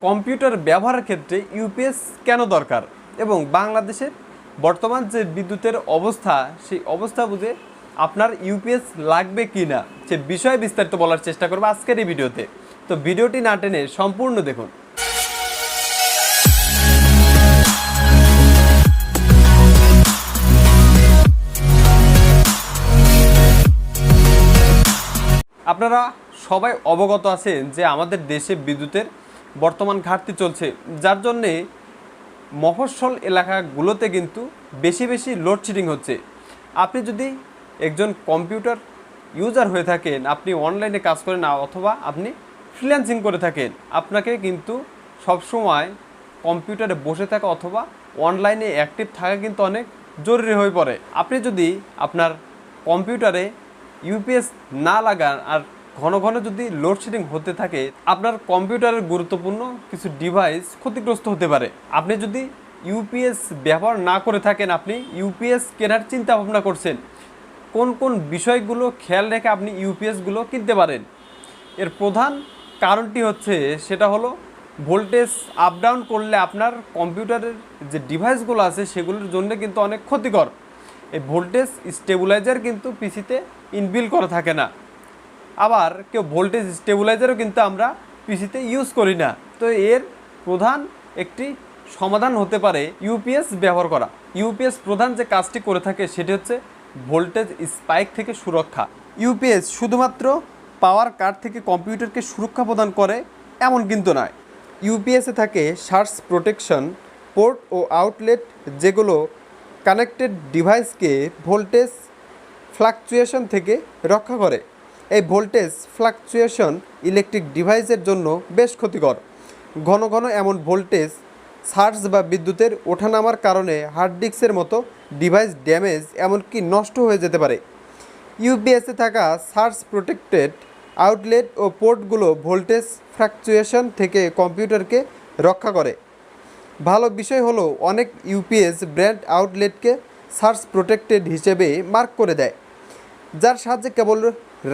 Computer ব্যবহারের ক্ষেত্রে UPS কেন দরকার এবং বাংলাদেশের বর্তমান যে বিদ্যুতের অবস্থা সেই অবস্থা বুঝে আপনার ইউপিএস লাগবে কি না সে বিষয়ে বিস্তারিত বলার চেষ্টা করব আজকের এই ভিডিওতে। তো ভিডিওটি না টেনে সম্পূর্ণ দেখুন। আপনারা সবাই অবগত আছেন যে আমাদের দেশে বিদ্যুতের বর্তমান ঘাটতি চলছে, যার জন্যে মফস্বল এলাকাগুলোতে কিন্তু বেশি বেশি লোডশেডিং হচ্ছে। আপনি যদি একজন কম্পিউটার ইউজার হয়ে থাকেন, আপনি অনলাইনে কাজ করেন অথবা আপনি ফ্রিল্যান্সিং করে থাকেন, আপনাকে কিন্তু সবসময় কম্পিউটারে বসে থাকা অথবা অনলাইনে অ্যাক্টিভ থাকা কিন্তু অনেক জরুরি হয়ে পড়ে। আপনি যদি আপনার কম্পিউটারে ইউপিএস না লাগান আর ঘন ঘন যদি লোডশেডিং হতে থাকে, আপনার কম্পিউটারের গুরুত্বপূর্ণ কিছু ডিভাইস ক্ষতিগ্রস্ত হতে পারে। আপনি যদি ইউপিএস ব্যবহার না করে থাকেন, আপনি ইউপিএস কেনার চিন্তা ভাবনা করছেন, কোন কোন বিষয়গুলো খেয়াল রেখে আপনি ইউপিএসগুলো কিনতে পারেন। এর প্রধান কারণটি হচ্ছে সেটা হলো ভোল্টেজ আপ ডাউন করলে আপনার কম্পিউটারের যে ডিভাইসগুলো আছে সেগুলোর জন্য কিন্তু অনেক ক্ষতিকর। এই ভোল্টেজ স্টেবিলাইজার কিন্তু পিসিতে ইনবিল করা থাকে না, আবার কেউ ভোল্টেজ স্টেবিলাইজারও কিন্তু আমরা পিসিতে ইউজ করি না। তো এর প্রধান একটি সমাধান হতে পারে ইউপিএস ব্যবহার করা। ইউপিএস প্রধান যে কাজটি করে থাকে সেটি হচ্ছে ভোল্টেজ স্পাইক থেকে সুরক্ষা। ইউপিএস শুধুমাত্র পাওয়ার কাট থেকে কম্পিউটারকে সুরক্ষা প্রদান করে এমন কিন্তু নয়। ইউপিএসে থাকে সার্জ প্রোটেকশন পোর্ট ও আউটলেট, যেগুলো কানেক্টেড ডিভাইসকে ভোল্টেজ ফ্লাকচুয়েশন থেকে রক্ষা করে। এই ভোল্টেজ ফ্লাকচুয়েশন ইলেকট্রিক ডিভাইসের জন্য বেশ ক্ষতিকর। ঘন ঘন এমন ভোল্টেজ সার্জ বা বিদ্যুতের ওঠানামার কারণে হার্ড ডিস্কের মতো ডিভাইস ড্যামেজ এমনকি নষ্ট হয়ে যেতে পারে। ইউপিএসে থাকা সার্জ প্রোটেক্টেড আউটলেট ও পোর্টগুলো ভোল্টেজ ফ্লাকচুয়েশন থেকে কম্পিউটারকে রক্ষা করে। ভালো বিষয় হলো অনেক ইউপিএস ব্র্যান্ড আউটলেটকে সার্জ প্রোটেক্টেড হিসেবে মার্ক করে দেয়, যার সাহায্যে কেবল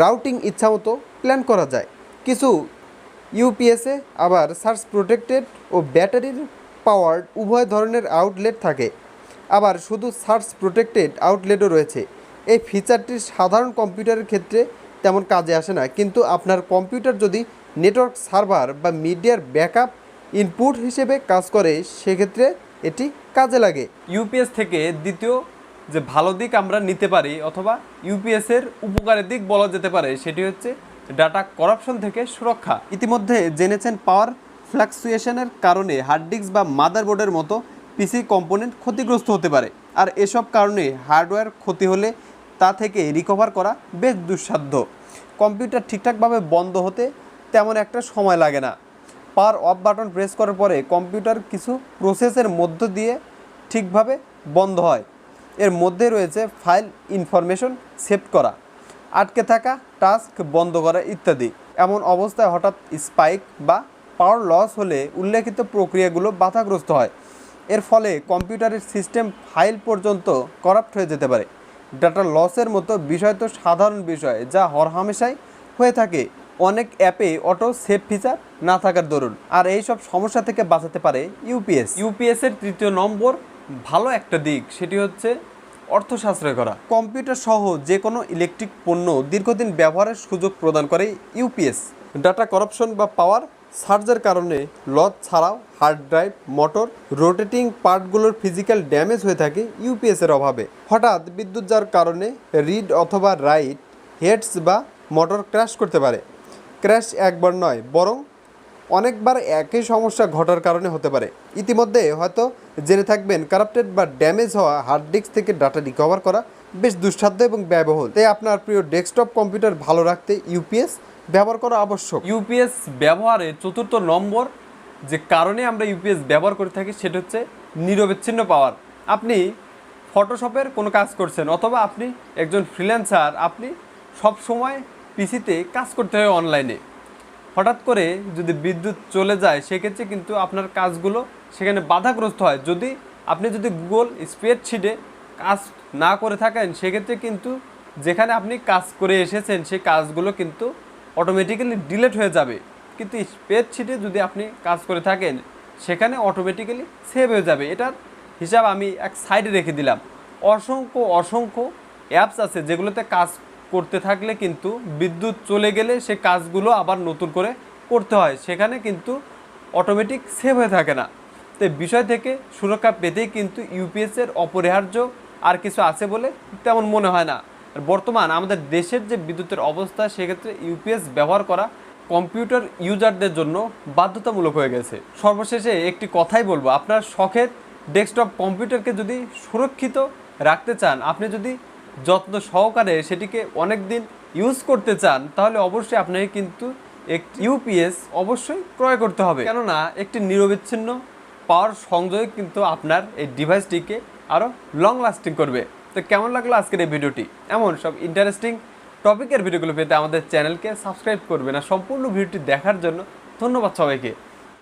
রাউটিং ইচ্ছামতো প্ল্যান করা যায়। কিছু ইউপিএসে আবার সার্জ প্রোটেক্টেড ও ব্যাটারির পাওয়ার্ড উভয় ধরনের আউটলেট থাকে, আবার শুধু সার্জ প্রোটেক্টেড আউটলেটও রয়েছে। এই ফিচারটি সাধারণ কম্পিউটারের ক্ষেত্রে তেমন কাজে আসে না, কিন্তু আপনার কম্পিউটার যদি নেটওয়ার্ক সার্ভার বা মিডিয়ার ব্যাকআপ ইনপুট হিসেবে কাজ করে সেক্ষেত্রে এটি কাজে লাগে। ইউপিএস থেকে দ্বিতীয় যে ভালো দিক আমরা নিতে পারি অথবা ইউপিএসের উপকারের দিক বলা যেতে পারে সেটি হচ্ছে ডাটা করাপশন থেকে সুরক্ষা। ইতিমধ্যে জেনেছেন পাওয়ার ফ্লাকচুয়েশনের কারণে হার্ড ডিস্ক বা মাদারবোর্ডের মতো পিসি কম্পোনেন্ট ক্ষতিগ্রস্ত হতে পারে, আর এসব কারণে হার্ডওয়্যার ক্ষতি হলে তা থেকে রিকভার করা বেশ দুঃসাধ্য। কম্পিউটার ঠিকঠাকভাবে বন্ধ হতে তেমন একটা সময় লাগে না। পাওয়ার অফ বাটন প্রেস করার পরে কম্পিউটার কিছু প্রসেসের মধ্য দিয়ে ঠিকভাবে বন্ধ হয়। এর মধ্যে রয়েছে ফাইল ইনফরমেশন সেভ করা, আটকে থাকা টাস্ক বন্ধ করা ইত্যাদি। এমন অবস্থায় হঠাৎ স্পাইক বা পাওয়ার লস হলে উল্লেখিত প্রক্রিয়াগুলো বাধাগ্রস্ত হয়। এর ফলে কম্পিউটারের সিস্টেম ফাইল পর্যন্ত করাপ্ট হয়ে যেতে পারে। ডাটা লসের মতো বিষয় তো সাধারণ বিষয়, যা হরহামেশাই হয়ে থাকে অনেক অ্যাপে অটো সেভ ফিচার না থাকার দরুন। আর এই সব সমস্যা থেকে বাঁচাতে পারে ইউপিএস। ইউপিএসের তৃতীয় নম্বর ভালো একটা দিক সেটি হচ্ছে অর্থ সাশ্রয় করা। কম্পিউটার সহ যে কোনো ইলেকট্রিক পণ্য দীর্ঘদিন ব্যবহারের সুযোগ প্রদান করে ইউপিএস। ডাটা করাপশন বা পাওয়ার সার্জের কারণে লস ছাড়াও হার্ড ড্রাইভ, মোটর, রোটেটিং পার্টগুলোর ফিজিক্যাল ড্যামেজ হয়ে থাকে ইউপিএসের অভাবে। হঠাৎ বিদ্যুৎ যাওয়ার কারণে রিড অথবা রাইট হেডস বা মোটর ক্র্যাশ করতে পারে। ক্র্যাশ একবার নয় বরং অনেকবার একই সমস্যা ঘটার কারণে হতে পারে। ইতিমধ্যে হয়তো জেনে থাকবেন কারাপ্টেড বা ড্যামেজ হওয়া হার্ড ডিস্ক থেকে ডাটা রিকভার করা বেশ দুঃসাধ্য এবং ব্যয়বহুল। তাই আপনার প্রিয় ডেস্কটপ কম্পিউটার ভালো রাখতে ইউপিএস ব্যবহার করা আবশ্যক। ইউপিএস ব্যবহারে চতুর্থ নম্বর যে কারণে আমরা ইউপিএস ব্যবহার করে থাকি সেটা হচ্ছে নিরবিচ্ছিন্ন পাওয়ার। আপনি ফটোশপের কোনো কাজ করছেন অথবা আপনি একজন ফ্রিল্যান্সার, আপনি সব সময় পিসিতে কাজ করতে হয় অনলাইনে। হঠাৎ করে যদি বিদ্যুৎ চলে যায় সেক্ষেত্রে কিন্তু আপনার কাজগুলো সেখানে বাধাগ্রস্ত হয়। আপনি যদি গুগল স্প্রেডশিটে কাজ না করে থাকেন সেক্ষেত্রে কিন্তু যেখানে আপনি কাজ করে এসেছেন সেই কাজগুলো কিন্তু অটোমেটিক্যালি ডিলিট হয়ে যাবে। কিন্তু স্প্রেডশিটে যদি আপনি কাজ করে থাকেন সেখানে অটোমেটিক্যালি সেভ হয়ে যাবে। এটার হিসাব আমি এক সাইডে রেখে দিলাম। অসংখ্য অ্যাপস আছে যেগুলোতে কাজ করতে থাকলে কিন্তু বিদ্যুৎ চলে গেলে সে কাজগুলো আবার নতুন করে করতে হয়, সেখানে কিন্তু অটোমেটিক সেভ হয়ে থাকে না। তো বিষয় থেকে সুরক্ষা পেতেই কিন্তু ইউপিএসের অপরিহার্য আর কিছু আছে বলে তেমন মনে হয় না। আর বর্তমান আমাদের দেশের যে বিদ্যুতের অবস্থা, সেক্ষেত্রে ইউপিএস ব্যবহার করা কম্পিউটার ইউজারদের জন্য বাধ্যতামূলক হয়ে গেছে। সর্বশেষে একটি কথাই বলবো, আপনার শখের ডেস্কটপ কম্পিউটারকে যদি সুরক্ষিত রাখতে চান, আপনি যদি যত্ন সহকারে সেটিকে অনেক দিন ইউজ করতে চান, তাহলে অবশ্যই আপনাকে কিন্তু একটি ইউপিএস অবশ্যই ক্রয় করতে হবে। কেননা একটি নিরবিচ্ছিন্ন পাওয়ার সংযোগ কিন্তু আপনার এই ডিভাইসটিকে আরও লং লাস্টিং করবে। তো কেমন লাগলো আজকের এই ভিডিওটি? এমন সব ইন্টারেস্টিং টপিকের ভিডিওগুলো পেতে আমাদের চ্যানেলকে সাবস্ক্রাইব করবেন। আর সম্পূর্ণ ভিডিওটি দেখার জন্য ধন্যবাদ সবাইকে।